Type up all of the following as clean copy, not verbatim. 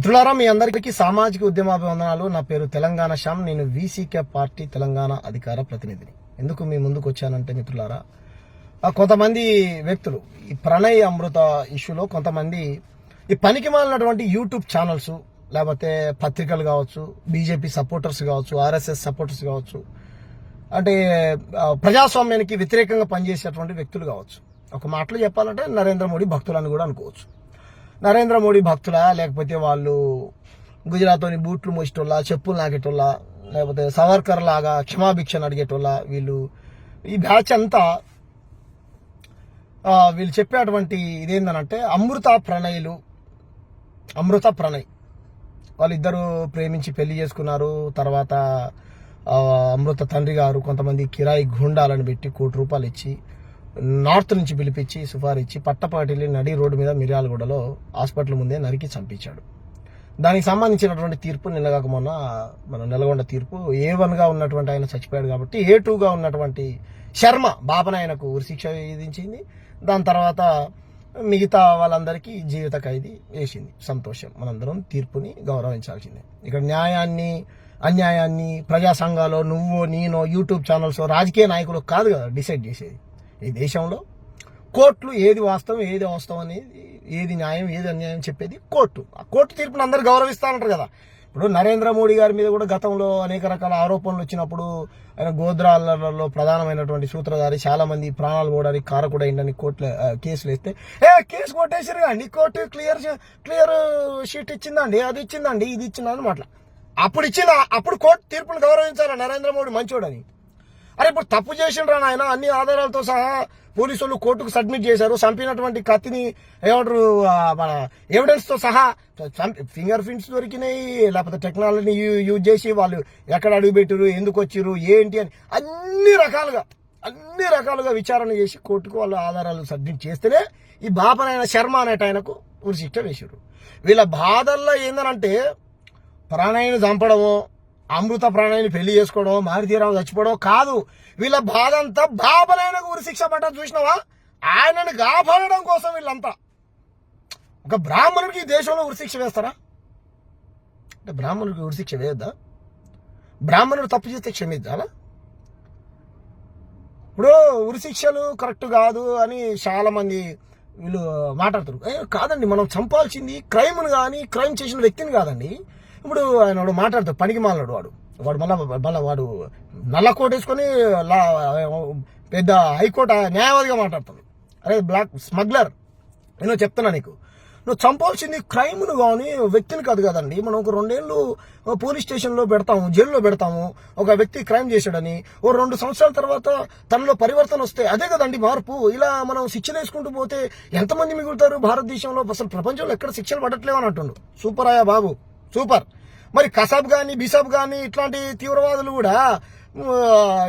మిత్రులారా, మీ అందరికీ సామాజిక ఉద్యమాభివందనాలు. నా పేరు తెలంగాణ శ్యామ్. నేను వీసీకే పార్టీ తెలంగాణ అధికార ప్రతినిధిని. ఎందుకు మీ ముందుకు వచ్చానంటే మిత్రులారా, కొంతమంది వ్యక్తులు ఈ ప్రణయ్ అమృత ఇష్యూలో కొంతమంది ఈ పనికి మాలినటువంటి యూట్యూబ్ ఛానల్స్, లేకపోతే పత్రికలు కావచ్చు, బీజేపీ సపోర్టర్స్ కావచ్చు, ఆర్ఎస్ఎస్ సపోర్టర్స్ కావచ్చు, అంటే ప్రజాస్వామ్యానికి వ్యతిరేకంగా పనిచేసేటువంటి వ్యక్తులు కావచ్చు. ఒక మాటలో చెప్పాలంటే నరేంద్ర మోడీ భక్తులని కూడా అనుకోవచ్చు. నరేంద్ర మోడీ భక్తులా, లేకపోతే వాళ్ళు గుజరాత్లోని బూట్లు మోసేటోళ్ళ, చెప్పులు నాకేటోళ్ళ, లేకపోతే సవర్కర్ లాగా క్షమాభిక్షను అడిగేటోళ్ళ, వీళ్ళు ఈ బ్యాచ్ అంతా వీళ్ళు చెప్పేటువంటి ఇదేందనంటే అమృత ప్రణయ్ వాళ్ళిద్దరూ ప్రేమించి పెళ్లి చేసుకున్నారు. తర్వాత అమృత తండ్రి గారు కొంతమంది కిరాయి గుండాలను పెట్టి ₹1 కోటి ఇచ్చి నార్త్ నుంచి పిలిపించి సుపారిచ్చి పట్టపాటిల్లి నడి రోడ్డు మీద మిర్యాలగూడలో హాస్పిటల్ ముందే నరికి చంపించాడు. దానికి సంబంధించినటువంటి తీర్పు నిన్నగాక మొన్న మన నెలగొండ తీర్పు A1గా ఉన్నటువంటి ఆయన చచ్చిపోయాడు కాబట్టి A2గా ఉన్నటువంటి శర్మ బాపనాయనకు ఉరిశిక్ష విధించింది. దాని తర్వాత మిగతా వాళ్ళందరికీ జీవిత ఖైదీ వేసింది. సంతోషం, మనందరం తీర్పుని గౌరవించాల్సిందే. ఇక్కడ న్యాయాన్ని అన్యాయాన్ని ప్రజా సంఘాలు నువ్వో నేనో యూట్యూబ్ ఛానల్స్ రాజకీయ నాయకులు కాదు కదా డిసైడ్ చేసేది. ఈ దేశంలో కోర్టులు ఏది వాస్తవం ఏది అవాస్తవం అనేది, ఏది న్యాయం ఏది అన్యాయం చెప్పేది కోర్టు. ఆ కోర్టు తీర్పును అందరూ గౌరవిస్తానంటారు కదా. ఇప్పుడు నరేంద్ర మోడీ గారి మీద కూడా గతంలో అనేక రకాల ఆరోపణలు వచ్చినప్పుడు ఆయన గోద్రాలలో ప్రధానమైనటువంటి సూత్రధారి, చాలా మంది ప్రాణాలు పోవడానికి కారకుడైందని కోర్టులో కేసులు వేస్తే కేసు కొట్టేసారు అండి, కోర్టు క్లియర్ షీట్ ఇచ్చిందండి, అది ఇచ్చిందండి, ఇది ఇచ్చిందని మాట్లా అప్పుడు కోర్టు తీర్పును గౌరవించాలి. నరేంద్ర మోడీ మంచోడని. అరే ఇప్పుడు తప్పు చేసిండ్రా నాయన, అన్ని ఆధారాలతో సహా పోలీసులు కోర్టుకు సబ్మిట్ చేశారు. చంపినటువంటి కత్తిని ఏమంటారు మన ఎవిడెన్స్ తో సహా ఫింగర్ ప్రింట్స్ దొరికినాయి, లేకపోతే టెక్నాలజీని యూజ్ చేసి వాళ్ళు ఎక్కడ అడుగుపెట్టారు, ఎందుకు వచ్చిర్రు, ఏంటి అని అన్ని రకాలుగా విచారణ చేసి కోర్టుకు వాళ్ళు ఆధారాలు సబ్మిట్ చేస్తేనే ఈ బాపనైన శర్మ అనేట ఆయనకు ఉరిశిక్ష వేసారు. వీళ్ళ బాధల్లో ఏందనంటే ప్రాణాయిని చంపడమో, అమృత ప్రాణాయిని పెళ్లి చేసుకోవడం, మారుతీరావు చచ్చిపోవడం కాదు. వీళ్ళ బాధ అంతా బాబనైనకు ఉరిశిక్ష పడ్డది చూసినావా, ఆయనను కాపాడడం కోసం వీళ్ళంతా. ఒక బ్రాహ్మణుడికి ఈ దేశంలో ఉరిశిక్ష వేస్తారా? అంటే బ్రాహ్మణుడికి ఉరిశిక్ష వేయద్దా? బ్రాహ్మణుడు తప్పు చేస్తే క్షమిద్దాలా? ఇప్పుడు ఉరిశిక్షలు కరెక్ట్ కాదు అని చాలా మంది వీళ్ళు మాట్లాడుతారు. కాదండి, మనం చంపాల్సింది క్రైమ్ను కానీ క్రైమ్ చేసిన వ్యక్తిని కాదండి. ఇప్పుడు ఆయన వాడు మాట్లాడతాడు, పనికి మాలడు వాడు మళ్ళా వాడు నల్ల కోట్ వేసుకొని పెద్ద హైకోర్టు న్యాయవాదిగా మాట్లాడతాడు. అరే బ్లాక్ స్మగ్లర్, నేను చెప్తున్నా నీకు, నువ్వు చంపాల్సింది క్రైమ్ను కానీ వ్యక్తిని కాదు కదండి. మనం ఒక 2 ఏళ్ళు పోలీస్ స్టేషన్లో పెడతాము, జైల్లో పెడతాము. ఒక వ్యక్తి క్రైమ్ చేశాడని ఓ 2 సంవత్సరాల తర్వాత తనలో పరివర్తన వస్తే అదే కదండి మార్పు. ఇలా మనం శిక్షలు వేసుకుంటూ పోతే ఎంతమంది మిగులుతారు భారతదేశంలో? అసలు ప్రపంచంలో ఎక్కడ శిక్షలు పడట్లేవు అని అంటుండు. సూపర్ అయ్యా బాబు, సూపర్. మరి కసాబ్ కానీ బిసాబ్ కానీ ఇట్లాంటి తీవ్రవాదులు కూడా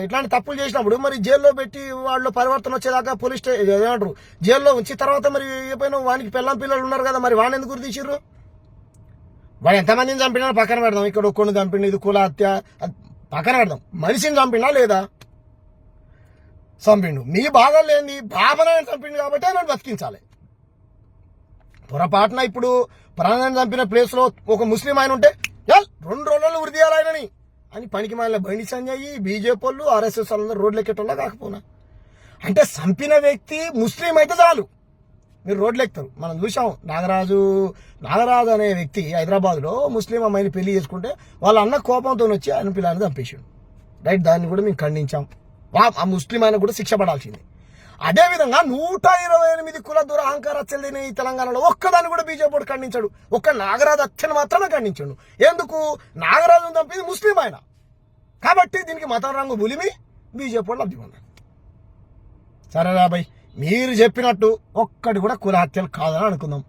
ఇట్లాంటి తప్పులు చేసినప్పుడు మరి జైల్లో పెట్టి వాళ్ళు పరివర్తన వచ్చేదాకా పోలీస్ ఏమంటారు జైల్లో ఉంచి తర్వాత మరి ఏపైనా వానికి పిల్లలు ఉన్నారు కదా, మరి వాడిని ఎందుకు తీసిర్రు? వాడు ఎంతమందిని చంపినా పక్కన పెడదాం. ఇక్కడ ఒక్కొని చంపిండు, ఇది కుల హత్య పక్కన పెడదాం. మనిషిని చంపినా లేదా? చంపిండు. మీ బాధలు లేని బాబనాయని చంపిండు కాబట్టి నన్ను బతికించాలి. పొరపాటున ఇప్పుడు ప్రాణాన్ని చంపిన ప్లేస్ లో ఒక ముస్లిం ఆయన ఉంటే 2 రోజుల్లో ఉరి తీయాలి ఆయనని అని పనికి మాలిన బండి సంజయ్, బీజేపీ వాళ్ళు, ఆర్ఎస్ఎస్ వాళ్ళందరూ రోడ్లు ఎక్కేటోళ్ళ కాకపోనా? అంటే చంపిన వ్యక్తి ముస్లిం అయితే చాలు మీరు రోడ్లు ఎక్కుతారు. మనం చూసాం, నాగరాజు అనే వ్యక్తి హైదరాబాద్ లో ముస్లిం అమ్మాయిని పెళ్లి చేసుకుంటే వాళ్ళ అన్న కోపంతో వచ్చి ఆయన పిల్లని చంపేసాడు. రైట్, దాన్ని కూడా మేము ఖండించాం. ఆ ముస్లిం ఆయన కూడా శిక్ష పడాల్సింది. అదేవిధంగా 128 కుల దురహంకార చెల్లిన ఈ తెలంగాణలో ఒక్కదాన్ని కూడా బీజేపీ ఖండించాడు. ఒక్క నాగరాజు హత్యను మాత్రమే ఖండించాడు. ఎందుకు? నాగరాజును చంపింది ముస్లిం ఆయన కాబట్టి దీనికి మతం రంగు బులిమి బీజేపీ లబ్ధి పొందారు. సరే రాబాయ్, మీరు చెప్పినట్టు ఒక్కటి కూడా కుల హత్యలు కాదని అనుకుందాం.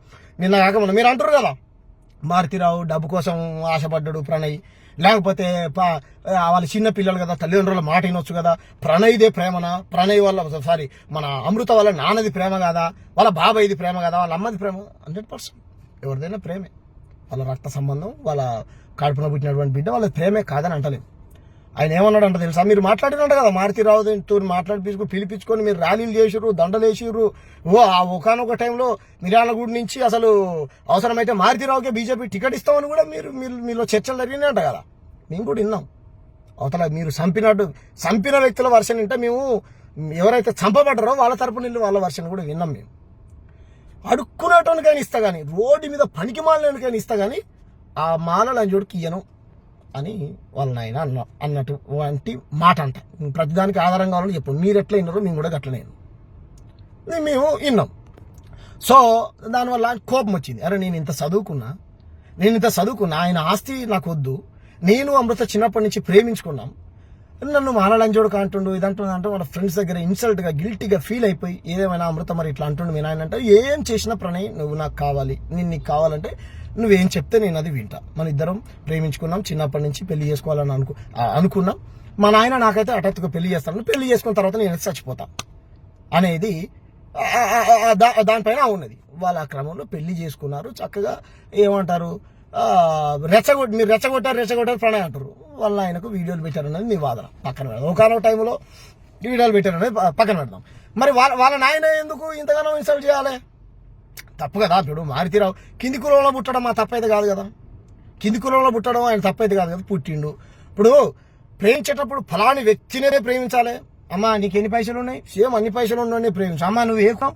నిన్న కాక మనం మీరు అంటారు కదా, మారుతీరావు డబ్బు కోసం ఆశపడ్డాడు ప్రణయ్, లేకపోతే వాళ్ళ చిన్న పిల్లలు కదా, తల్లిదండ్రుల మాట వినొచ్చు కదా. ప్రణయ్దే ప్రేమనా? ప్రణయ్ వల్ల మన అమృత వల్ల నాన్నది ప్రేమ కాదా? వాళ్ళ బాబాయ్ది ప్రేమ కదా? వాళ్ళ అమ్మది ప్రేమ? 100% ఎవరిదైనా ప్రేమే. వాళ్ళ రక్త సంబంధం, వాళ్ళ కడుపున పుట్టినటువంటి బిడ్డ వాళ్ళ ప్రేమే కాదని అంటలేదు. ఆయన ఏమన్నాడంట తెలుసా, మీరు మాట్లాడినంట కదా మారుతిరావుతో పిలిపించుకొని మీరు ర్యాలీలు చేసిర్రు, దండలు వేసిర్రు. ఆ ఒకనొక టైంలో మిర్యాలగూడ నుంచి అసలు అవసరమైతే మారుతిరావుకే బీజేపీ టికెట్ ఇస్తామని కూడా మీలో చర్చలు జరిగినాయంట కదా. మేము కూడా విన్నాం. అవతల మీరు చంపిన వ్యక్తుల వర్షన్ వింటే మేము ఎవరైతే చంపబడ్డారో వాళ్ళ తరపున వాళ్ళ వర్షన్ కూడా విన్నాం. మేము అడుక్కునేటోనికైనా ఇస్తా కానీ, రోడ్డు మీద పనికి మాలనికైనా ఇస్తా కానీ ఆ మాల లంజోడికి ఇయ్యను అని వాళ్ళ నాయన అన్నట్టు వంటి మాట అంట. ప్రతిదానికి ఆధారం కావాలని చెప్పు. మీరు ఎట్లా విన్నారో మేము కూడా అట్లనే మేము విన్నాం. సో దానివల్ల కోపం వచ్చింది. అరే నేను ఇంత చదువుకున్నా, ఆయన ఆస్తి నాకు వద్దు, నేను అమృత చిన్నప్పటి నుంచి ప్రేమించుకున్నాం, నన్ను మాలాలంజోడు అంటుండు ఇదంటుందంటే వాళ్ళ ఫ్రెండ్స్ దగ్గర ఇన్సల్ట్గా గిల్టీగా ఫీల్ అయిపోయి ఏదేమైనా అమృత మరి ఇట్లా అంటుండు మీ నాయన అంటే, ఏం చేసినా ప్రణయ్ నువ్వు నాకు కావాలి, నేను నీకు కావాలంటే నువ్వేం చెప్తే నేను అది వింటా. మన ఇద్దరం ప్రేమించుకున్నాం, చిన్నప్పటి నుంచి పెళ్లి చేసుకోవాలని అనుకున్నాం. మా నాయన నాకైతే హఠాత్తుగా పెళ్లి చేస్తాను, పెళ్లి చేసుకున్న తర్వాత నేను చచ్చిపోతా అనేది దానిపైన ఉన్నది. వాళ్ళ ఆ క్రమంలో పెళ్లి చేసుకున్నారు. చక్కగా ఏమంటారు, మీరు రెచ్చగొట్టారు ప్రణయ్ అంటారు. వాళ్ళ ఆయనకు వీడియోలు పెట్టారన్నది మీ వాదన. పక్కన పెడదాం. ఒకనొక టైంలో వీడియోలు పెట్టారన్నది పక్కన పెడదాం. మరి వాళ్ళ నాయన ఎందుకు ఇంతగానో ఇన్సల్ట్ చేయాలి? తప్పు కదా. ఇప్పుడు మారుతిరావు కింది కులంలో పుట్టడం మా తప్పైతే కాదు కదా. కింది కులంలో పుట్టడం ఆయన తప్పైతే కాదు కదా. పుట్టిండు. ఇప్పుడు ప్రేమించేటప్పుడు ఫలాని వ్యక్తినే ప్రేమించాలి. అమ్మా నీకు ఎన్ని పైసలు ఉన్నాయి, సేమ్ అన్ని పైసలు ఉన్నవాడిని ప్రేమించు. అమ్మా నువ్వు ఏ కులం,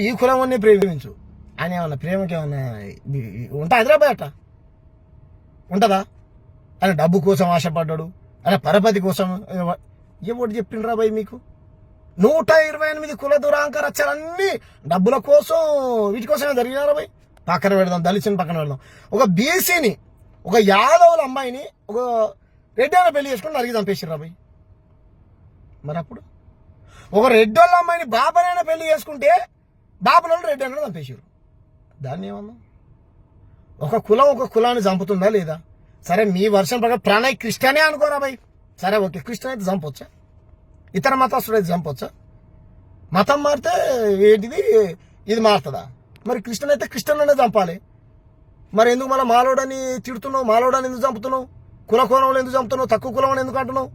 ఈ కులం అన్నీ ప్రేమించు అని ఏమన్నా ప్రేమకి ఏమన్నా ఉంటా? హైదరాబాద్ అట్ట ఉంటుందా? ఆయన డబ్బు కోసం ఆశపడ్డాడు, ఆయన పరపతి కోసం ఎవరు చెప్పిండ్రా భయ్ మీకు? 128 కుల దురాంకర రచ్చలన్నీ డబ్బుల కోసం వీటి కోసమే జరిగినారా భయ్? పక్కన పెడదాం, దళితుని పక్కన పెడదాం. ఒక బీసీని, ఒక యాదవుల అమ్మాయిని ఒక రెడ్డి పెళ్లి చేసుకుని నరికి చంపేసిర్రా భయ్. మరి అప్పుడు ఒక రెడ్డోళ్ళ అమ్మాయిని బాపనైనా పెళ్లి చేసుకుంటే బాపనోళ్ళు రెడ్డి అన్న చంపేసారు. దాన్ని ఏమన్నా? ఒక కులాన్ని చంపుతుందా లేదా? సరే మీ వర్షం ప్రకారం ప్రణయ్ క్రిస్టియనే అనుకోరా భయ్. సరే ఓకే, క్రిస్టియన్ అయితే చంపొచ్చా? ఇతర మతస్థుడు అయితే చంపొచ్చా? మతం మారితే ఏంటిది ఇది మారుతుందా? మరి క్రిస్టియన్ అయితే క్రిస్టియన్ అనే చంపాలి. మరి ఎందుకు మళ్ళీ మాలోడని తిడుతున్నావు? మాలోడని ఎందుకు చంపుతున్నావు? కులంలో ఎందుకు చంపుతున్నావు? తక్కువ కులం అని ఎందుకు అంటున్నావు?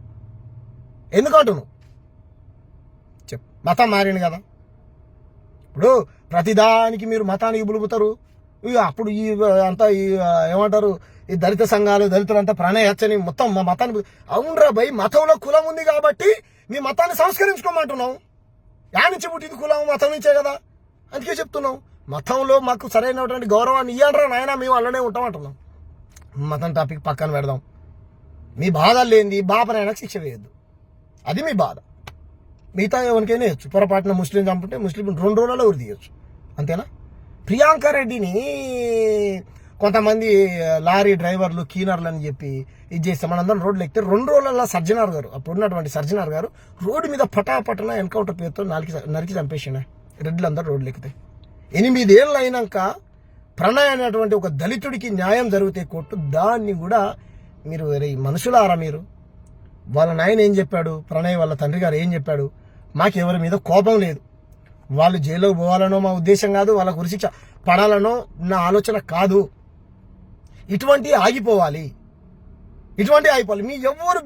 చెప్పు. మతం మారింది కదా. ఇప్పుడు ప్రతిదానికి మీరు మతానికి బులుపుతారు. అప్పుడు ఈ అంతా ఈ ఏమంటారు, ఈ దళిత సంఘాలు దళితులంతా ప్రణయ హత్యని మొత్తం మా మతాన్ని. అవునరా భయ్, మతంలో కులం ఉంది కాబట్టి మీ మతాన్ని సంస్కరించుకోమంటున్నాం. యా నుంచి పుట్టింది కులం? మతం నుంచే కదా. అందుకే చెప్తున్నాం, మతంలో మాకు సరైనటువంటి గౌరవాన్ని ఇవ్వండిరా నాయన, మేము అలానే ఉంటామంటున్నాం. మతం టాపిక్ పక్కన పెడదాం. మీ బాధలు లేనిది బాపనైనా శిక్ష వేయద్దు, అది మీ బాధ. మిగతా ఎవరికైనా వేయచ్చు. పొరపాటున ముస్లిం చంపుంటే ముస్లిం 2 రోజులలో ఉరి తీయచ్చు, అంతేనా? ప్రియాంక రెడ్డిని కొంతమంది లారీ డ్రైవర్లు క్లీనర్లు అని చెప్పి ఇది చేస్తే మనందరం రోడ్లు ఎక్కితే 2 రోజులలో సర్జనార్ గారు, అప్పుడు ఉన్నటువంటి సర్జనార్ గారు రోడ్డు మీద పటాపటన ఎన్కౌంటర్ పేరుతో నరికి చంపేసిన రెడ్లందరూ రోడ్లు ఎక్కితే. 8 ఏళ్ళు అయినాక ప్రణయ్ అనేటువంటి ఒక దళితుడికి న్యాయం జరిగితే కోర్టు దాన్ని కూడా మీరు మనుషులారా మీరు? వాళ్ళ నాయన ఏం చెప్పాడు, ప్రణయ్ వాళ్ళ తండ్రి గారు ఏం చెప్పాడు, మాకు ఎవరి మీద కోపం లేదు, వాళ్ళు జైల్లో పోవాలనో మా ఉద్దేశం కాదు, వాళ్ళకు ఉరిశిక్ష పడాలనో నా ఆలోచన కాదు, ఇటువంటి ఆగిపోవాలి.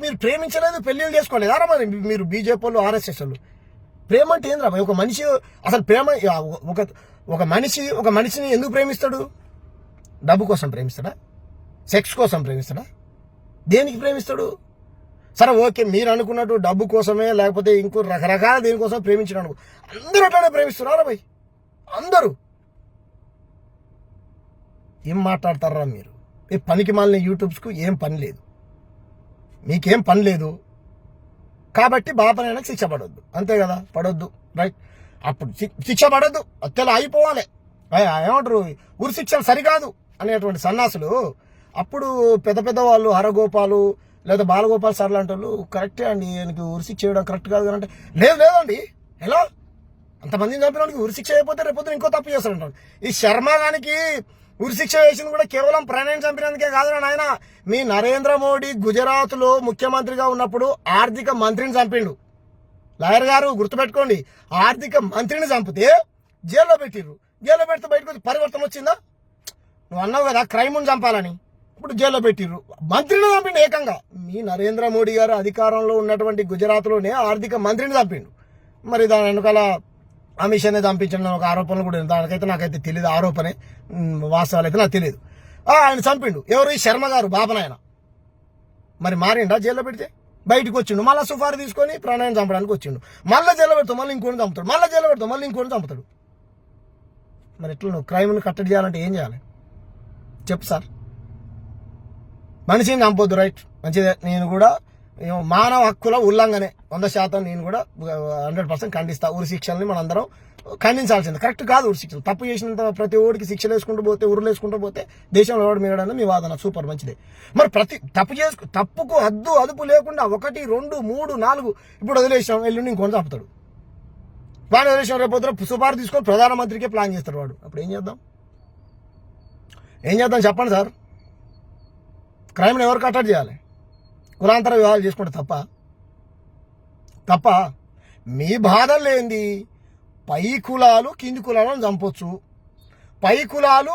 మీరు ప్రేమించలేదు, పెళ్లిళ్ళు చేసుకోలేదారా? మరి మీరు బీజేపీ వాళ్ళు, ఆర్ఎస్ఎస్ వాళ్ళు. ప్రేమ అంటే ఏంద్రా? ఒక మనిషి అసలు ప్రేమ, ఒక మనిషిని ఎందుకు ప్రేమిస్తాడు? డబ్బు కోసం ప్రేమిస్తాడా? సెక్స్ కోసం ప్రేమిస్తాడా? దేనికి ప్రేమిస్తాడు? సరే ఓకే, మీరు అనుకున్నట్టు డబ్బు కోసమే లేకపోతే ఇంకో రకరకాల దేనికోసం ప్రేమించడానికి అందరూ అట్లానే ప్రేమిస్తున్నారా భయ్? అందరూ ఏం మాట్లాడతారా మీరు? ఈ పనికి మాలిన యూట్యూబ్స్కు ఏం పని లేదు, మీకేం పని లేదు కాబట్టి బాపనైనా శిక్ష పడొద్దు, అంతే కదా? పడొద్దు, రైట్. అప్పుడు శిక్ష పడొద్దు, అత్తెలా అయిపోవాలి. ఏమంటారు, ఉరి శిక్షలు సరికాదు అనేటువంటి సన్నాసులు అప్పుడు పెద్ద వాళ్ళు హరగోపాలు లేదా బాలగోపాల్ సార్ లాంటి వాళ్ళు కరెక్టే అండి, ఆయనకి ఉరిశిక్ష చేయడం కరెక్ట్ కాదు అని అంటే లేదండి, ఎలా అంతమందిని చంపిన వాడికి ఉరిశిక్ష అయిపోతే రేపొద్దున ఇంకో తప్పు చేస్తారంటారు. ఈ శర్మ గానికి ఉరిశిక్ష వేసింది కూడా కేవలం ప్రణయం చంపినందుకే కాదు నాయన. మీ నరేంద్ర మోడీ గుజరాత్ లో ముఖ్యమంత్రిగా ఉన్నప్పుడు ఆర్థిక మంత్రిని చంపిండు. లాయర్ గారు గుర్తుపెట్టుకోండి, ఆర్థిక మంత్రిని చంపితే జైల్లో పెట్టిర్రు. జైల్లో పెడితే బయటకు వచ్చి పరివర్తన వచ్చిందా? నువ్వు అన్నావు కదా క్రైమ్ని చంపాలని, ఇప్పుడు జైల్లో పెట్టిర్రు. మంత్రిని చంపిండు ఏకంగా. మీ నరేంద్ర మోడీ గారు అధికారంలో ఉన్నటువంటి గుజరాత్లోనే ఆర్థిక మంత్రిని చంపిండు. మరి దాని వెనకాల అమిత్ షానే చంపించిన ఒక ఆరోపణలు కూడా దానికైతే నాకైతే తెలియదు, ఆరోపణే, వాస్తవాలు అయితే నాకు తెలియదు. ఆయన చంపిండు. ఎవరు? ఈ శర్మ గారు బాపనాయన. మరి మారిండా జైల్లో పెడితే? బయటకు వచ్చిండు, మళ్ళీ సుఫారు తీసుకొని ప్రణయం చంపడానికి వచ్చిండు. మళ్ళీ జైల్లో పెడతాం, మళ్ళీ ఇంకోటి చంపుతాడు, మళ్ళీ జైల్లో పెడతాం, మళ్ళీ ఇంకోటి చంపుతాడు. మరి ఎట్లా నువ్వు క్రైమ్ని కట్టడి చేయాలంటే ఏం చేయాలి చెప్పు సార్? మనిషిని చంపొద్దు, రైట్, మంచిదే. నేను కూడా మానవ హక్కుల ఉల్లంఘనే 100% నేను కూడా 100% ఖండిస్తా. ఉరి శిక్షల్ని మనందరం ఖండించాల్సింది. కరెక్ట్ కాదు ఉరి శిక్షలు. తప్పు చేసినంత ప్రతి ఓడికి శిక్షలు వేసుకుంటూ పోతే, ఉరులు వేసుకుంటూ పోతే దేశంలో ఎవడు మిగడని మీ వాదన. సూపర్, మంచిదే. మరి ప్రతి తప్పుకు హద్దు అదుపు లేకుండా 1, 2, 3, 4 ఇప్పుడు వదిలేసాం, ఎల్లుండి ఇంకొని చంపుతాడు. వాడు వదిలేసాం, రేపు పొద్దున సుపారు తీసుకొని ప్రధానమంత్రికే ప్లాన్ చేస్తాడు వాడు. అప్పుడు ఏం చేద్దాం? చెప్పండి సార్. క్రైమ్ని ఎవరు కట్టడి చేయాలి? కులాంతర వివాహాలు చేసుకుంటే తప్ప మీ బాధలు ఏంది? పై కులాలు కింది కులాలను చంపొచ్చు, పై కులాలు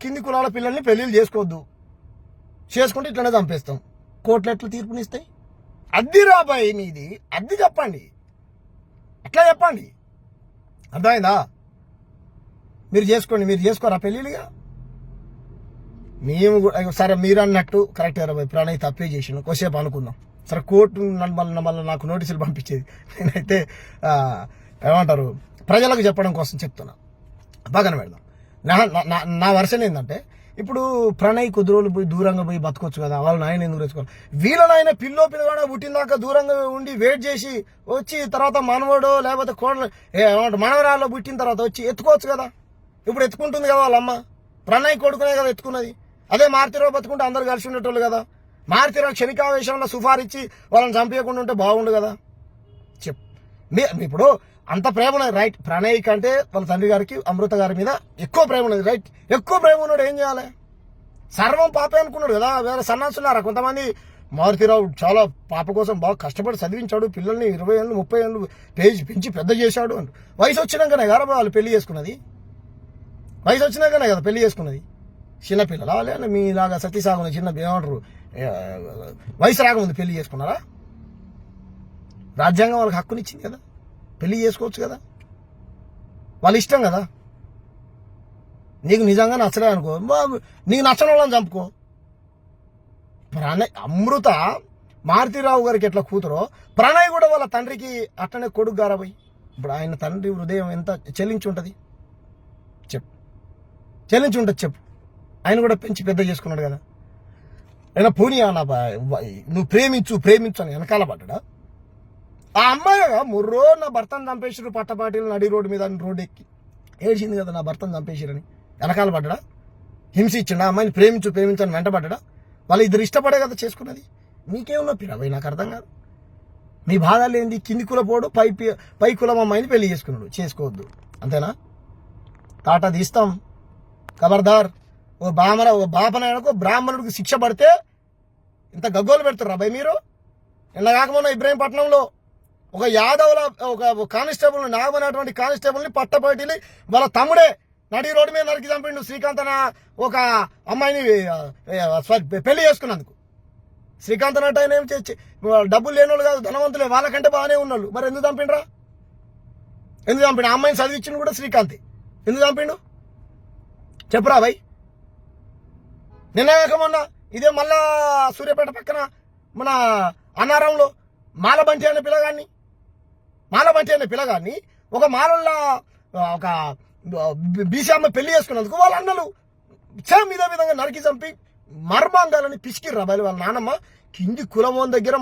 కింది కులాల పిల్లల్ని పెళ్లిళ్ళు చేసుకోవద్దు, చేసుకుంటే ఇట్లనే చంపేస్తాం. కోర్టులు ఎట్లా తీర్పునిస్తాయి? అద్ది రాబాయి మీది, అద్ది చెప్పండి, అట్లా చెప్పండి. అర్థమైందా? మీరు చేసుకోండి. మీరు చేసుకోరా పెళ్ళిళ్ళుగా? మేము సరే, మీరు అన్నట్టు కరెక్ట్ కదా, ప్రణయ్ తప్పే చేసిన కొద్దిసేపు అనుకుందాం. సరే, కోర్టు మళ్ళీ నాకు నోటీసులు పంపించేది. నేనైతే ఏమంటారు, ప్రజలకు చెప్పడం కోసం చెప్తున్నా. పక్కన పెడదాం. నా వర్షన్ ఏంటంటే, ఇప్పుడు ప్రణయ్ కొద్ది రోజులు పోయి దూరంగా పోయి బతకొచ్చు కదా, వాళ్ళ నాయన ఎందుకు తెచ్చుకోవాలి? వీళ్ళ నాయన పిల్లగాడ పుట్టిందాకా దూరంగా ఉండి వెయిట్ చేసి వచ్చి తర్వాత మనవడో లేకపోతే కోడలు మనవరాల్లో పుట్టిన తర్వాత వచ్చి ఎత్తుకోవచ్చు కదా. ఇప్పుడు ఎత్తుకుంటుంది కదా వాళ్ళ అమ్మ. ప్రణయ్ కొడుకునే కదా ఎత్తుకున్నది. అదే మారుతిరావు బతుకుంటే అందరు కలిసి ఉండేటోళ్ళు కదా. మారుతిరావు క్షణికావేశంలో సుఫారిచ్చి వాళ్ళని చంపేయకుండా ఉంటే బాగుండు కదా. ఇప్పుడు అంత ప్రేమ ఉన్నది, రైట్. ప్రణయ్ కంటే వాళ్ళ తండ్రి గారికి అమృత గారి మీద ఎక్కువ ప్రేమ ఉన్నది, రైట్. ఎక్కువ ప్రేమ ఉన్నాడు, ఏం చేయాలి? సర్వం పాపే అనుకున్నాడు కదా. వేరే సన్నాసున్నారా కొంతమంది? మారుతిరావు చాలా పాప కోసం బాగా కష్టపడి చదివించాడు, పిల్లల్ని 20 ఏళ్ళు 30 ఏళ్ళు పెంచి పెద్ద చేశాడు అని. వయసు వచ్చినాకనే కదా వాళ్ళు పెళ్లి చేసుకున్నది. వయసు వచ్చినాకనే కదా పెళ్లి చేసుకున్నది. చిన్నపిల్లలు వాళ్ళే మీలాగా సతీసాగుని చిన్న ఏమంటారు, వయసు రాకముందు పెళ్లి చేసుకున్నారా? రాజ్యాంగం వాళ్ళకి హక్కునిచ్చింది కదా, పెళ్లి చేసుకోవచ్చు కదా, వాళ్ళ ఇష్టం కదా. నీకు నిజంగా నచ్చలే అనుకో, నీకు నచ్చని వాళ్ళని చంపుకో. అమృత మారుతిరావు గారికి ఎట్లా కూతురో, ప్రణయ్ కూడా వాళ్ళ తండ్రికి అట్లనే కొడుకు గారబోయి. ఇప్పుడు ఆయన తండ్రి హృదయం ఎంత చెల్లించి ఉంటుంది చెప్పు. ఆయన కూడా పెంచి పెద్ద చేసుకున్నాడు కదా. అయినా పోనీ నువ్వు ప్రేమించు అని వెనకాల పడ్డా? ఆ అమ్మాయి ముర్రో నా భర్తను చంపేసారు పట్టపాటిలు నడి రోడ్డు మీద రోడ్డు ఎక్కి ఏడ్చింది కదా, నా భర్తను చంపేసారని. వెనకాల పడ్డా? హింస ఇచ్చిండా? అమ్మాయిని ప్రేమించని వెంటబడ్డా? వాళ్ళు ఇద్దరు ఇష్టపడే కదా చేసుకున్నది. మీకేమన్నా పిరవై నాకు అర్థం కాదు. మీ బాధలు ఏంది? కింది కులపోడు పై కులం అమ్మాయిని పెళ్లి చేసుకున్నాడు, చేసుకోవద్దు, అంతేనా? తాట తీస్తాం, ఖబర్దార్. ఓ బాపనాయనకు బ్రాహ్మణుడికి శిక్ష పడితే ఇంత గగ్గోలు పెడతారు అబ్బాయి మీరు. నిన్న కాకమున్న ఇబ్రాహీంపట్నంలో ఒక యాదవుల ఒక కానిస్టేబుల్ నాగమైనటువంటి కానిస్టేబుల్ని పట్టపట్టిని వాళ్ళ తమ్ముడే నడి రోడ్డు మీద నరికి చంపిండు. శ్రీకాంత్ అన్న ఒక అమ్మాయిని పెళ్లి చేసుకున్నందుకు. శ్రీకాంత్ అన్నట్టు ఆయన ఏం డబ్బులు లేని వాళ్ళు కాదు, ధనవంతులే, వాళ్ళకంటే బాగానే ఉన్నోళ్ళు. మరి ఎందుకు చంపిండ్రా? ఎందుకు చంపిండు? ఆ అమ్మాయిని చదివించిండు కూడా శ్రీకాంత్. ఎందుకు చంపిండు చెప్పురా భయ్? నిన్న మొన్న ఇదే మళ్ళా సూర్యాపేట పక్కన మన అన్నారంలో మాలబంటి అనే పిల్లగాన్ని ఒక మాలల్లో ఒక బీసీ అమ్మ పెళ్లి చేసుకున్నందుకు వాళ్ళ అన్నలు సేమ్ ఇదే విధంగా నరికి చంపి మర్మాంగాలని పిసికిర్రా బాయ్. వాళ్ళ నాన్నమ్మ కింది కులమోని దగ్గర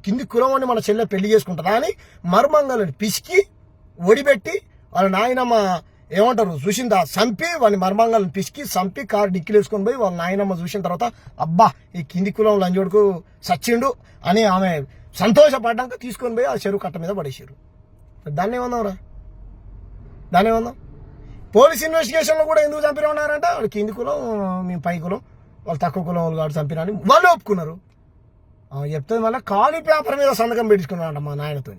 కింది కులమోని మన చెల్లె పెళ్లి చేసుకుంటారా అని మర్మాంగాలని పిసికి ఒడిపెట్టి వాళ్ళ నాయనమ్మ ఏమంటారు చూసిందా చంపి వాడిని మర్మాంగాలను పిసికి చంపి కారు డిక్కీలు వేసుకొని పోయి వాళ్ళ నాయనమ్మ చూసిన తర్వాత అబ్బా ఈ కింది కులం లంజోడుకు సచ్చిండు అని ఆమె సంతోషపడ్డాక తీసుకొని పోయి ఆ చెరువు కట్ట మీద పడేసారు. దాన్ని ఏమందాంరా? పోలీస్ ఇన్వెస్టిగేషన్లో కూడా ఎందుకు చంపినారంట? వాళ్ళు కింది కులం, మేము పై కులం, వాళ్ళు తక్కువ కులం వాళ్ళు కాదు చంపినని వాళ్ళు ఒప్పుకున్నారు. చెప్తే మళ్ళీ ఖాళీ పేపర్ మీద సంతకం పెట్టించుకున్నారంట మా నాయనతో.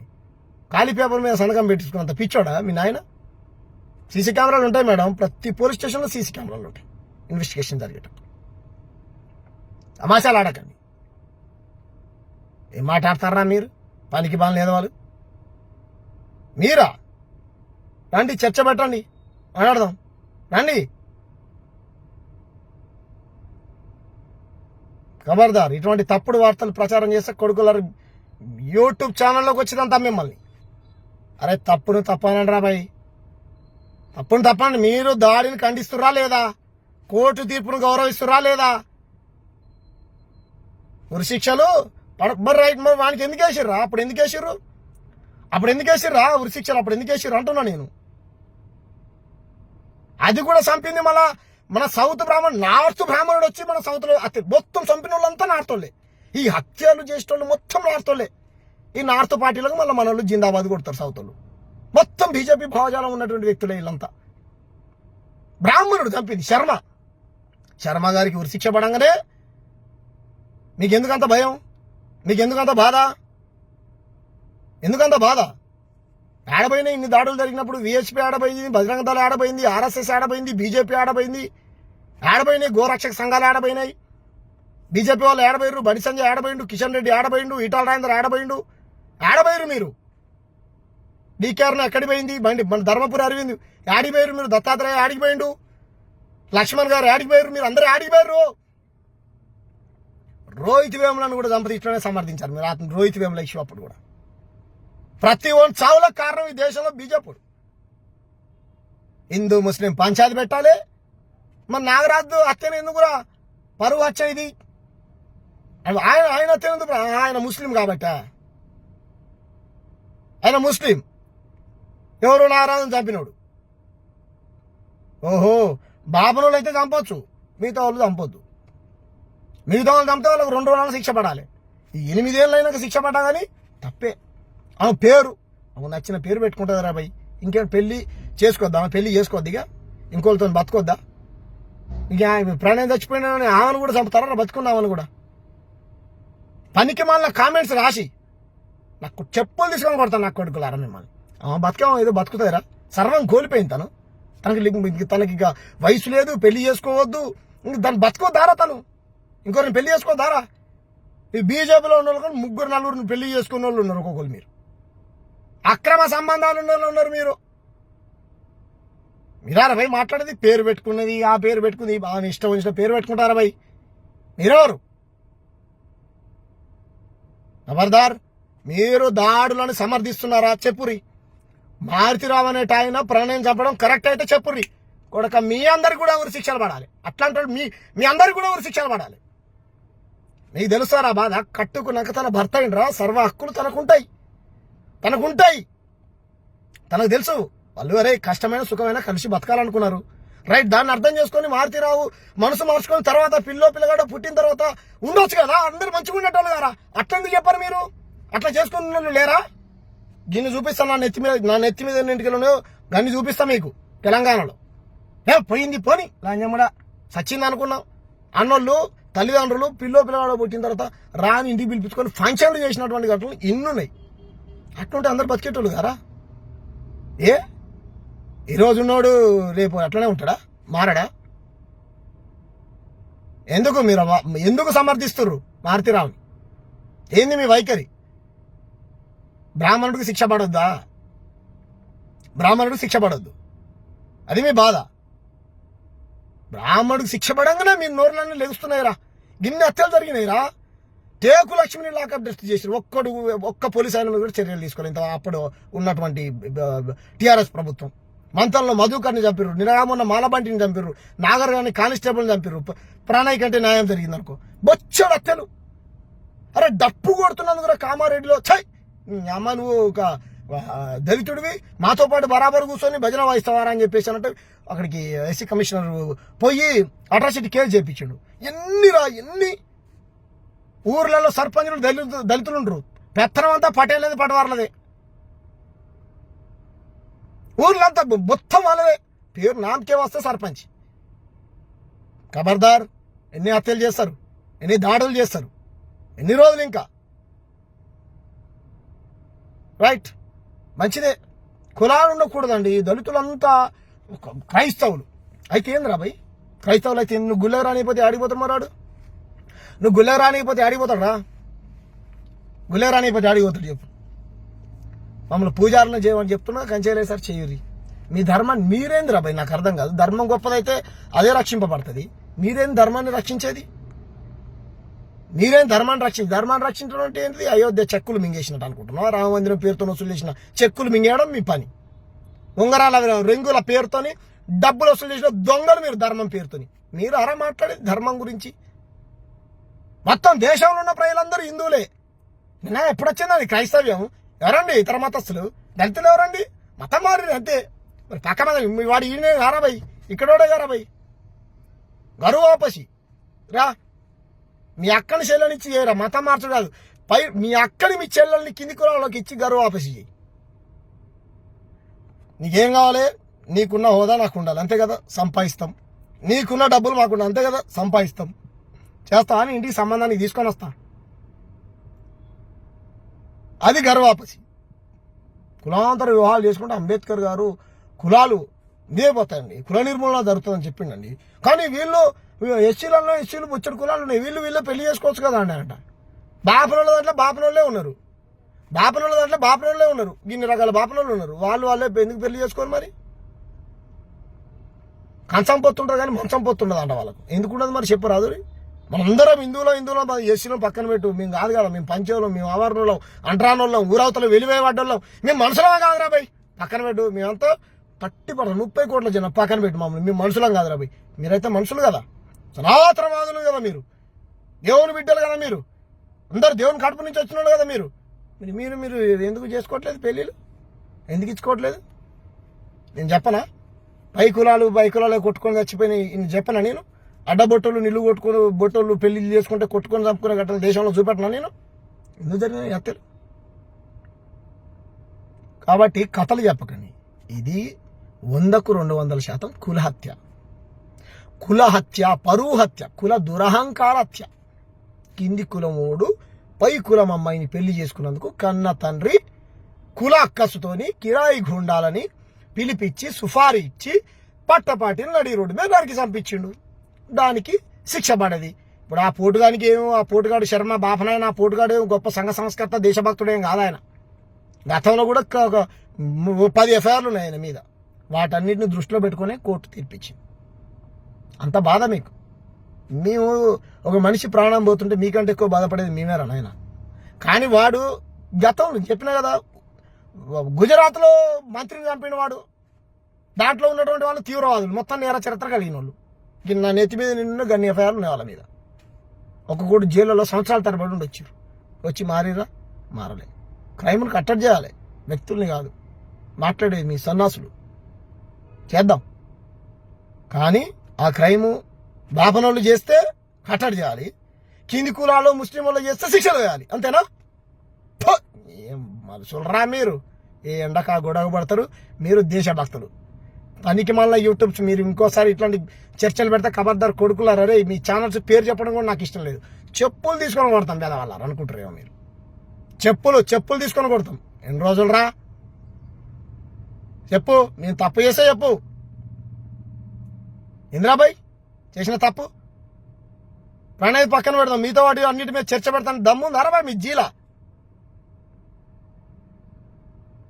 ఖాళీ పేపర్ మీద సంతకం పెట్టించుకున్నంత పిచ్చోడా మీ నాయన? సీసీ కెమెరాలు ఉంటాయి మేడం, ప్రతి పోలీస్ స్టేషన్లో సీసీ కెమెరాలు ఉంటాయి ఇన్వెస్టిగేషన్ జరిగేటప్పుడు. తమాషాలు ఆడకండి. ఏం మాట్లాడతారా మీరు? పనికి బాగా లేదు వాళ్ళు. మీరా రండి, చర్చ పెట్టండి, మాట్లాడదాం రండి. ఖబర్దార్, ఇటువంటి తప్పుడు వార్తలు ప్రచారం చేస్తే కొడుకులారు యూట్యూబ్ ఛానల్లోకి వచ్చిందంతా మిమ్మల్ని. అరే తప్పును తప్పనండి బాయ్, తప్పును తప్పండి. మీరు దాడిని ఖండిస్తురా లేదా? కోర్టు తీర్పును గౌరవిస్తురా లేదా? ఉరిశిక్షలు మరి రైట్, మరి వానికి ఎందుకు వేసిర్రా? అప్పుడు ఎందుకు వేసిర్రు? ఉరిశిక్షలు అప్పుడు ఎందుకు వేసిర్రు అంటున్నా నేను. అది కూడా చంపింది మన సౌత్ నార్త్ బ్రాహ్మణుడు వచ్చి మన సౌత్లో మొత్తం చంపిన వాళ్ళంతా నార్తోళ్ళే. ఈ హత్యలు చేసేటోళ్ళు మొత్తం నార్తోళ్ళే. ఈ నార్త్ పార్టీలకు మళ్ళీ మన వాళ్ళు జిందాబాద్ కొడతారు సౌత్ వాళ్ళు. మొత్తం బీజేపీ భావజాలం ఉన్నటువంటి వ్యక్తులే వీళ్ళంతా. బ్రాహ్మణుడు చంపింది శర్మ గారికి ఉరిశిక్ష పడంగానే మీకెందుకంత భయం? మీకెందుకంత బాధ? ఆడపోయినాయి ఇన్ని దాడులు జరిగినప్పుడు. విహెచ్పి ఆడపోయింది, బజరంగ దళ ఆడపోయింది, ఆర్ఎస్ఎస్ ఆడపోయింది, బీజేపీ ఆడపోయింది, గోరక్షక సంఘాలు ఆడపోయినాయి. బీజేపీ వాళ్ళు ఆడపోయారు, బండి సంజయ్ ఆడపోయిండు, కిషన్ రెడ్డి ఆడపోయిండు, ఈటాల రాజేందర్ ఆడపోయారు. మీరు డీకేఆర్ను ఎక్కడికి పోయింది? మన ధర్మపురి అరవింద్ ఆడిపోయారు, మీరు దత్తాత్రేయ ఆడిపోయిండు, లక్ష్మణ్ గారు ఆడిపోయారు, మీరు అందరూ ఆడిపోయారు. రోహిత్ వేములను కూడా ఇట్లనే సమర్థించారు మీరు. అతను రోహిత్ వేముల ఇష్యూ అప్పుడు కూడా ప్రతి ఒక్క చావులకు కారణం ఈ దేశంలో బీజేపీ. హిందూ ముస్లిం పంచాయతీ పెట్టాలి. మరి నాగరాజు హత్యను ఎందుకురా? పరువు హత్య ఇది. ఆయన హత్య ఎందుకు? ఆయన ముస్లిం కాబట్టి. ఆయన ముస్లిం. ఎవరు? నాగరాజును చంపినోడు. ఓహో, బాబునోళ్ళు అయితే చంపొచ్చు, మిగతా వాళ్ళు చంపొద్దు. మిగతా వాళ్ళు చంపితే వాళ్ళకి 2 రోజుల శిక్ష పడాలి. ఈ 8 ఏళ్ళు అయినాక శిక్ష పడ్డా కానీ తప్పే. ఆమె పేరు, ఆమె నచ్చిన పేరు పెట్టుకుంటుంది రా భయ్. ఇంకేం పెళ్లి చేసుకోవద్దా? ఆమె పెళ్లి చేసుకోవద్దు, ఇక ఇంకోళ్ళతో బతుకొద్దా? ఇక ప్రణయం చచ్చిపోయినా ఆమెను కూడా చంపుతారా? బతుకున్న ఆమెను కూడా. పనికి మళ్ళీ కామెంట్స్ రాసి నాకు చెప్పులు తీసుకొని కొడతాను నాకు కొడుకులారా మిమ్మల్ని. ఆమె బతికేమో ఏదో బతుకుతారా? సర్వం కోల్పోయింది తనకి ఇక వయసు లేదు, పెళ్లి చేసుకోవద్దు, ఇంక దాన్ని బతుకోద్దారా? ఇంకొకరిని పెళ్లి చేసుకోద్దారా? ఈ బీజేపీలో ఉన్న వాళ్ళు 3-4 పెళ్లి చేసుకున్న వాళ్ళు ఉన్నారు. ఒక్కొక్కరు మీరు అక్రమ సంబంధాలు ఉన్న వాళ్ళు ఉన్నారు. మీరారా భయ్ మాట్లాడేది? పేరు పెట్టుకున్నది, ఆ పేరు పెట్టుకుంది, బాగా ఇష్టం వచ్చిన పేరు పెట్టుకుంటారా భయ్? మీరెవరు? ఖబర్దార్, మీరు దాడులను సమర్థిస్తున్నారా? చెప్పురి. మారుతిరావు అనేట ఆయన ప్రణయం చంపడం కరెక్ట్ అయితే చెప్పుర్రి. కొడక మీ అందరికి కూడా ఉరి శిక్షలు పడాలి. అట్లాంటి మీ అందరికి కూడా ఉరి శిక్షలు పడాలి. నీకు తెలుసారా బాధ? కట్టుకున్నాక తన భర్త అయినరా, సర్వ హక్కులు తనకుంటాయి. తనకు తెలుసు వాళ్ళు అరే కష్టమైన సుఖమైన కలిసి బతకాలనుకున్నారు. రైట్, దాన్ని అర్థం చేసుకొని మారుతిరావు మనసు మార్చుకొని తర్వాత పిల్లగాడు పుట్టిన తర్వాత ఉండొచ్చు కదా, అందరు మంచిగా ఉండేటోళ్ళు కదా. అట్లెందుకు చెప్పారు మీరు? అట్లా చేసుకున్న వాళ్ళు లేరా? గిన్ని చూపిస్తాను, నా నెత్తి మీద ఎన్నింటికి గన్ని చూపిస్తా మీకు తెలంగాణలో. పోయింది పోని లాంజమ్మడా సచ్చింది అనుకున్నాం అన్నోళ్ళు తల్లిదండ్రులు పిల్లగాడు పుట్టిన తర్వాత రాని ఇంటికి పిలిపించుకొని ఫంక్షన్లు చేసినటువంటి ఘటనలు ఇన్నున్నాయి. అట్లుంటే అందరు బతికేటోళ్ళు కారా? ఈ రోజు ఉన్నోడు రేపు అట్లనే ఉంటాడా? మారడా? ఎందుకు సమర్థిస్తుర్రు మారుతిరావుని? ఏంది మీ వైఖరి? బ్రాహ్మణుడికి శిక్ష పడొద్దు, అది మీ బాధ. బ్రాహ్మణుడికి శిక్ష పడంగానే మీ నోర్లన్నీ లెగుస్తున్నాయిరా. గిన్నె హత్యలు జరిగినాయిరా. టేకు లక్ష్మిని లాకప్ డెస్ట్ చేసి ఒక్క పోలీస్ ఆయన మీద కూడా చర్యలు తీసుకోలేదు అప్పుడు ఉన్నటువంటి టీఆర్ఎస్ ప్రభుత్వం. మంతంలో మధుకర్ని చంపిర్రు, నిరామన్న మాలబంటిని చంపిర్రు, నాగర్ గారిని కానిస్టేబుల్ని చంపిర్రు. ప్రణయ్ కంటే న్యాయం జరిగింది అనుకో. బొచ్చడు హత్యలు. అరే డప్పు కొడుతున్నందుకు కామారెడ్డిలో అమ్మ నువ్వు ఒక దళితుడివి మాతో పాటు బరాబరు కూర్చొని భజన వాయిస్తావారా అని చెప్పేసి అన్నట్టు అక్కడికి ఎస్సీ కమిషనర్ పోయి అట్రాసిటీ కేసు చేయించాడు. ఎన్ని ఊర్లలో సర్పంచులు దళితులు ఉండరు. పెత్తనం అంతా పటేలది పటవార్లదే. ఊర్లంతా మొత్తం వాళ్ళదే. పేరు నామకే వస్తే సర్పంచ్. ఖబర్దార్, ఎన్ని హత్యలు చేస్తారు, ఎన్ని దాడులు చేస్తారు, ఎన్ని రోజులు ఇంకా. రైట్, మంచిదే. కులాలు ఉండకూడదండి. దళితులంతా క్రైస్తవులు అయితే ఏంది రాబాయ్? క్రైస్తవులు అయితే నువ్వు గుళ్ళ రానిపోతే ఆడిపోతాం మరాడు. నువ్వు గుళ్ళే రానిపోతే ఆడిపోతాడా? గుళ్ళే రానిపోతే ఆడిపోతాడు చెప్పు. మమ్మల్ని పూజారులను చేయమని చెప్తున్నా, కంచేలేసారి చేయురి. మీ ధర్మాన్ని మీరేంది భయ్? నాకు అర్థం కాదు. ధర్మం గొప్పదైతే అదే రక్షింపబడుతుంది. మీరేం ధర్మాన్ని రక్షించేది? మీరేం ధర్మాన్ని రక్షించడం అంటే ఏంటి? అయోధ్య చెక్కులు మింగేసినట్టు అనుకుంటున్నావు? రామ మందిరం పేరుతో వసూలు చేసిన చెక్కులు మింగేయడం మీ పని. ఉంగరాల రింగుల పేరుతోని డబ్బులు వసూలు చేసిన దొంగలు మీరు. ధర్మం పేరుతోని మీరు అరా మాట్లాడేది ధర్మం గురించి? మొత్తం దేశంలో ఉన్న ప్రజలందరూ హిందువులే. నిన్న ఎప్పుడు వచ్చింది అది క్రైస్తవ్యం? ఎవరండి ఇతర మతస్థులు? దళితులు ఎవరండి? మతం మారి అంతే. మరి పక్క మీ వాడు ఈయనే గారాబాయ్, ఇక్కడోడే గారాబాయ్. గరువు ఆపసి రా. మీ అక్కని చెల్లెనిచ్చి చేయరా, మతం మార్చు కాదు. మీ అక్కని మీ చెల్లెల్ని కింది కులంలోకి ఇచ్చి గరువు ఆపసి చేయి. నీకేం కావాలి? నీకున్న హోదా నాకు ఉండాలి, అంతే కదా, సంపాదిస్తాం. నీకున్న డబ్బులు మాకున్నా, అంతే కదా, సంపాదిస్తాం. చేస్తా అని ఇంటికి సంబంధానికి తీసుకొని వస్తా. అది గర్వాపసి. కులాంతర వివాహాలు చేసుకుంటే అంబేద్కర్ గారు కులాలు ఇదే పోతాయండి, కుల నిర్మూలన జరుగుతుందని చెప్పిండండి. కానీ వీళ్ళు ఎస్సీలు బుచ్చడి కులాలు ఉన్నాయి, వీళ్ళు పెళ్లి చేసుకోవచ్చు కదా అంట. బాపనోళ్ళ దాంట్లో బాపనోళ్ళే ఉన్నారు, ఇన్ని రకాల బాపనోళ్ళు ఉన్నారు. వాళ్ళే ఎందుకు పెళ్లి చేసుకోరు మరి? కంచం పొత్తుంటారు కానీ మంచం పొత్తుండదు అంట వాళ్ళకు. ఎందుకుండదు మరి చెప్పరాదు? మనందరం హిందువులో ఎస్సీలో పక్కన పెట్టు. మేము కాదు కదా, మేము పంచేవాళ్ళం, మేము ఆవరణం, అంటరానోళ్ళం, ఊరవతలు వెలివే పడ్డోళ్ళం. మేము మనుషులం కాదురా భయ్, పక్కన పెట్టు. మేమంతా 30 కోట్ల జనం, పక్కన పెట్టు మమ్మల్ని. మేము మనుషులం కాదురా భయ్. మీరైతే మనుషులు కదా, సనాతనవాదులు కదా, మీరు దేవుని బిడ్డలు కదా, మీరు అందరు దేవుని కడుపు నుంచి వచ్చిన కదా మీరు. మీరు ఎందుకు చేసుకోవట్లేదు పెళ్ళిళ్ళు? ఎందుకు ఇచ్చుకోవట్లేదు? నేను చెప్పనా? పై కులాలు కొట్టుకొని చచ్చిపోయినాయి చెప్పనా నేను? అడ్డబొట్టలు నిల్లు కొట్టుకొని బొట్టలు పెళ్లి చేసుకుంటే కొట్టుకొని చంపుకునే గట్టలు దేశంలో చూపెట్టనా నేను? ఎందుకు జరిగినాయి హత్యలు? కాబట్టి కథలు చెప్పకండి. ఇది 100కు 200% కులహత్య, పరువు హత్య, కుల దురహంకార హత్య. కింది కులమోడు పై కులం అమ్మాయిని పెళ్లి చేసుకున్నందుకు కన్న తండ్రి కుల అక్కసుతోని కిరాయి గుండాలని పిలిపించి సుఫారీ ఇచ్చి పట్టపాటిని నడి రోడ్డు మీద నరికి చంపించిండు. దానికి శిక్ష పడది. ఇప్పుడు ఆ పోటుగానికి ఏమో, ఆ పోటుగాడు శర్మ బాపనాయన, ఆ పోటుగాడు గొప్ప సంఘ సంస్కర్త, దేశభక్తుడేం కాదు ఆయన. గతంలో కూడా 10 ఎఫ్ఐఆర్లు ఉన్నాయి ఆయన మీద. వాటన్నిటిని దృష్టిలో పెట్టుకునే కోర్టు తీర్పిచ్చింది. అంత బాధ మీకు. మేము ఒక మనిషి ప్రాణం పోతుంటే మీకంటే ఎక్కువ బాధపడేది మేమేరా నాయన. కానీ వాడు గతంలో చెప్పినా కదా, గుజరాత్లో మంత్రిని చంపిన వాడు, దాంట్లో ఉన్నటువంటి వాళ్ళు తీవ్రవాదులు, మొత్తం నేర చరిత్ర కలిగిన వాళ్ళు. నా నెత్తి మీద నిన్న గన్ని ఎఫ్ఐఆర్లు ఉన్నాయి వాళ్ళ మీద. ఒక్కొక్కటి జైలులో సంవత్సరాల తరబడి వచ్చారు. వచ్చి మారిరా? మారలే. క్రైమ్ను కట్టడి చేయాలి, వ్యక్తుల్ని కాదు. మాట్లాడేది మీ సన్నాసులు చేద్దాం. కానీ ఆ క్రైము బాపనోళ్ళు చేస్తే కట్టడి చేయాలి, కింది కులాలు ముస్లిం వాళ్ళు చేస్తే శిక్షలు వేయాలి, అంతేనా? ఏం మనుషులరా మీరు? ఏ ఎండకా గొడవ పడతారు మీరు, దేశభక్తులు. పనికి మళ్ళీ యూట్యూబ్స్ మీరు ఇంకోసారి ఇట్లాంటి చర్చలు పెడితే ఖబర్దార్ కొడుకులారా రే. మీ ఛానల్స్ పేరు చెప్పడం కూడా నాకు ఇష్టం లేదు. చెప్పులు తీసుకొని కొడతాం పేదవాళ్ళారు అనుకుంటారేమో మీరు. చెప్పులు తీసుకొని కొడతాం. ఎన్ని రోజులు రా? చెప్పు, నేను తప్పు చేస్తే చెప్పు. ఇంద్రాబాయ్ చేసిన తప్పు ప్రణయ్ పక్కన పెడతాం, మీతో వాటి అన్నిటి మీద చర్చ పెడతాను. దమ్ము ఉందారా బాయ్ మీ జీలా?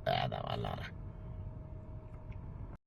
పేదవాళ్ళారా?